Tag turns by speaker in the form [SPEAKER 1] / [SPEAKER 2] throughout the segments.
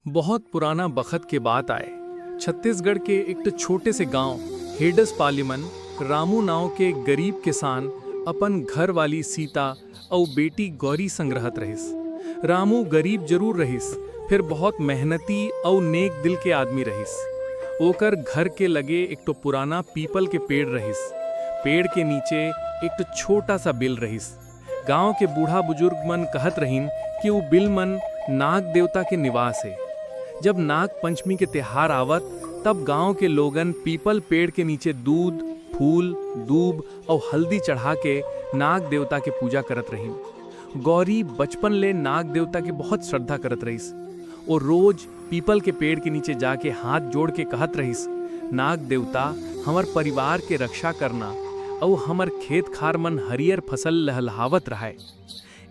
[SPEAKER 1] बहुत पुराना बखत के बात आए छत्तीसगढ़ के एक छोटे से गांव हेडस पालीमन रामू नाव के एक गरीब किसान अपन घर वाली सीता और बेटी गौरी संग्रहत रहिस। रामू गरीब जरूर रहिस, फिर बहुत मेहनती और नेक दिल के आदमी रहिस। ओकर घर के लगे एक पुराना पीपल के पेड़ रहिस। पेड़ के नीचे एक छोटा सा बिल रहिस। गांव के बूढ़ा बुजुर्ग मन कहत रहीन कि वो बिल मन नाग देवता के निवास है। जब नाग पंचमी के त्योहार आवत तब गांव के लोगन पीपल पेड़ के नीचे दूध, फूल, दूब और हल्दी चढ़ा के नाग देवता के पूजा करत रहीन। गौरी बचपन ले नाग देवता के बहुत श्रद्धा करत रहीस और रोज पीपल के पेड़ के नीचे जाके हाथ जोड़ के कहत रहीस, नाग देवता हमर परिवार के रक्षा करना और हमर खेत खार मन हरियर फसल लहलहावत रहे।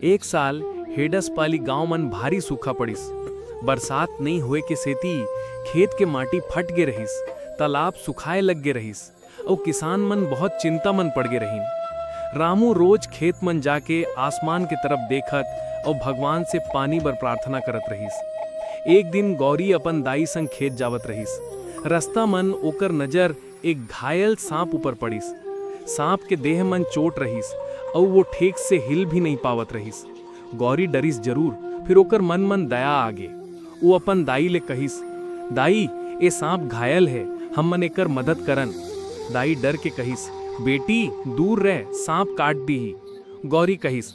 [SPEAKER 1] एक साल हेडस पाली गांव मन भारी सूखा पड़िस। बरसात नहीं हुए के सेती खेत के माटी फट गे रहिस, तालाब सुखाए लग गे रहिस और किसान मन बहुत चिंता मन पड़ गे रहीन। रामू रोज खेत मन जाके आसमान के तरफ देखत और भगवान से पानी बर प्रार्थना करत रहिस। एक दिन गौरी अपन दाई संग खेत जावत रहिस। रास्ता मन ओकर नजर एक घायल सांप ऊपर पड़िस। सांप के देह मन चोट रहिस और वो ठीक से हिल भी नहीं पावत रहिस। गौरी डरिस जरूर, फिर ओकर मन दया आगे। वो अपन दाई ले कहिस, दाई ए सांप घायल है, हम मन एकर मदद करन। दाई डर के कहिस, बेटी दूर रह, सांप काट दी। गौरी कहिस,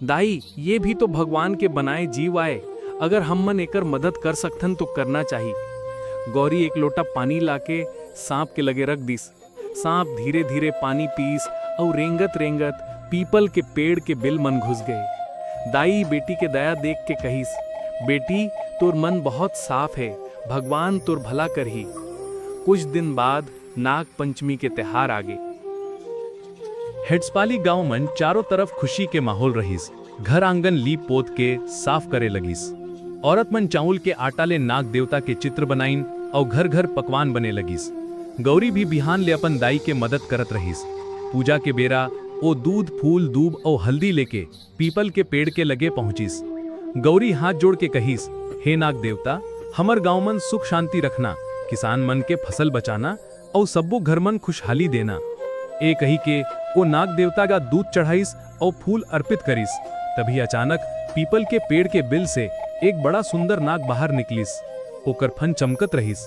[SPEAKER 1] दाई ये भी तो भगवान के बनाए जीव आए, अगर हम मन एकर मदद कर सकथन तो करना चाहिए। गौरी एक लोटा पानी लाके सांप के लगे रख दिस। सांप धीरे धीरे पानी पीस और रेंगत रेंगत पीपल के पेड़ के बिल मन घुस गए। दाई बेटी के दया देख के कहिस, बेटी तोर मन बहुत साफ है, भगवान तोर भला करही। कुछ दिन बाद नाग पंचमी के त्योहार आगे।
[SPEAKER 2] हेडसपाली गांव मन चारों तरफ खुशी के माहौल रहिस। घर आंगन लीप पोत के साफ करे लगिस। औरत मन चावल के आटा ले नाग देवता के चित्र बनाइन और घर घर पकवान बने लगिस। गौरी भी बिहान ले अपन दाई के मदद करत रहिस। पूजा के बेरा ओ दूध, फूल, दूब और हल्दी लेके पीपल के पेड़ के लगे पहुंचिस। गौरी हाथ जोड़ के कहिस, हे नाग देवता हमर गांव मन सुख शांति रखना, किसान मन के फसल बचाना और सबो घर मन खुशहाली देना। ए कही के वो नाग देवता का दूध चढ़ाइस और फूल अर्पित करिस। तभी अचानक पीपल के पेड़ के बिल से एक बड़ा सुंदर नाग बाहर निकलिस। ओकर फन चमकत रहिस।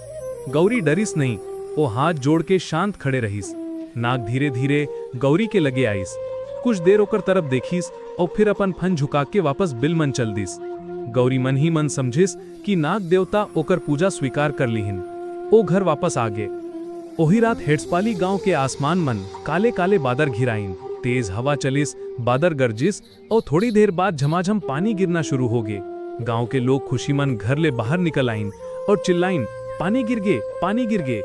[SPEAKER 2] गौरी डरिस नहीं, वो हाथ जोड़ के शांत खड़े रहिस। नाग धीरे धीरे गौरी के लगे आइस। कुछ देर ओकर तरफ देखिस और फिर अपन फन झुका के वापस बिल मन चल दिस। गौरी मन ही मन समझिस कि नाग देवता ओकर पूजा स्वीकार कर लीहिन। ओ घर वापस आगे। ओही रात हेडसपाली गांव के आसमान मन काले काले बादर घिराइन। तेज हवा चलिस, बादर गरजिस और थोड़ी देर बाद झमाझम पानी गिरना शुरू हो गए। गांव के लोग खुशी मन घर ले बाहर निकल आइन और चिल्लाइन, पानी गिर गे, पानी गिर गे।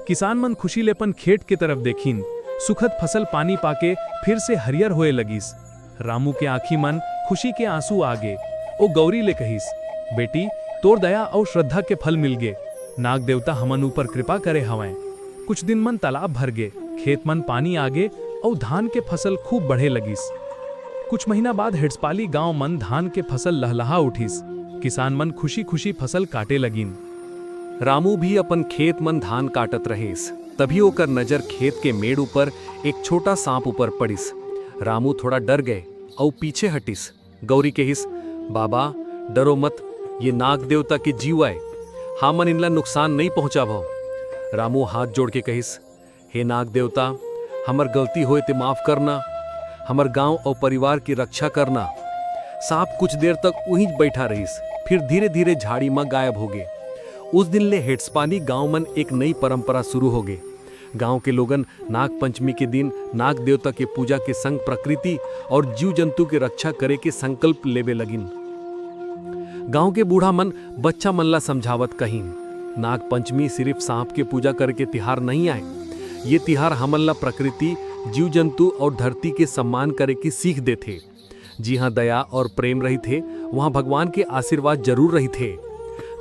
[SPEAKER 2] किसान मन खुशी लेपन खेत के तरफ देखिन। सुखद फसल पानी पाके फिर से हरियर होए लगिस। रामू के आंखी मन खुशी के आंसू आगे। ओ गौरी ले कहिस, बेटी तोर दया और श्रद्धा के फल मिल गे। नाग देवता हमन ऊपर कृपा करे हवैं। कुछ दिन मन तालाब भर गे, खेत मन पानी आगे और धान के फसल खूब बढ़े लगिस। कुछ महीना बाद हेडसपाली गांव मन धान के फसल लहलहा उठिस। किसान मन खुशी खुशी फसल काटे लगिन।
[SPEAKER 1] रामू भी अपन खेत मन धान काटत रहेस। तभी ओकर नजर खेत के मेड़ ऊपर एक छोटा सांप ऊपर पड़िस। रामू थोड़ा डर गए और पीछे हटिस। गौरी कहिस, बाबा डरो मत, ये नाग देवता के जीव आए, हमन इनला नुकसान नहीं पहुंचाबो। रामू हाथ जोड़ के कहिस, हे नाग देवता हमर गलती होए ते माफ करना, हमर गांव और परिवार की रक्षा करना। सांप कुछ देर तक वहीं बैठा रहिस, फिर धीरे धीरे झाड़ी में गायब हो गए। उस दिन ले हेडसपाली गांव मन एक नई परंपरा शुरू हो गई। गांव के लोगन नाग पंचमी के दिन नाग देवता के पूजा के संग प्रकृति और जीव जंतु के रक्षा करे के संकल्प लेवे लगिन। गांव के बूढ़ा मन बच्चा मन ला समझावत कहीन, नाग पंचमी सिर्फ सांप के पूजा करके तिहार नहीं आए, ये तिहार हमन ला प्रकृति, जीव जंतु और धरती के सम्मान करे की सीख देथे। जी हाँ, दया और प्रेम रही थे वहाँ भगवान के आशीर्वाद जरूर रही थे।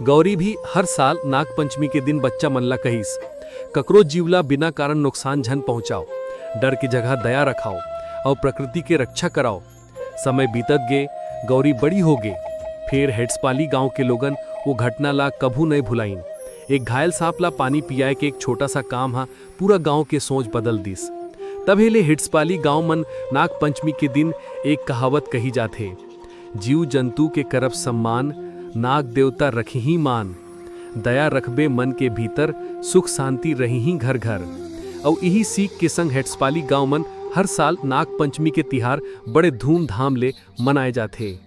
[SPEAKER 1] गौरी भी हर साल नाग पंचमी के दिन बच्चा मन ला कहिस, ककरो जीवला बिना कारण नुकसान झन पहुंचाओ, डर की जगह दया रखाओ और प्रकृति के रक्षा कराओ। समय बीतत गे, गौरी बड़ी हो गे। फिर हेडसपाली गांव के लोगन वो घटना ला कभू नहीं भुलाइन। एक घायल सांप ला पानी पियाए के एक छोटा सा काम हा पूरा गांव के सोच बदल दिस। तब हेले हिट्सपाली गांव मन नाग पंचमी के दिन एक कहावत कही जाथे, जीव जंतु के करब सम्मान, नाग देवता रखी ही मान, दया रखबे मन के भीतर, सुख शांति रही ही घर घर। और यही सीख के संग हिट्सपाली गांव मन हर साल नाग पंचमी के तिहार बड़े धूमधाम ले मनाए जाते।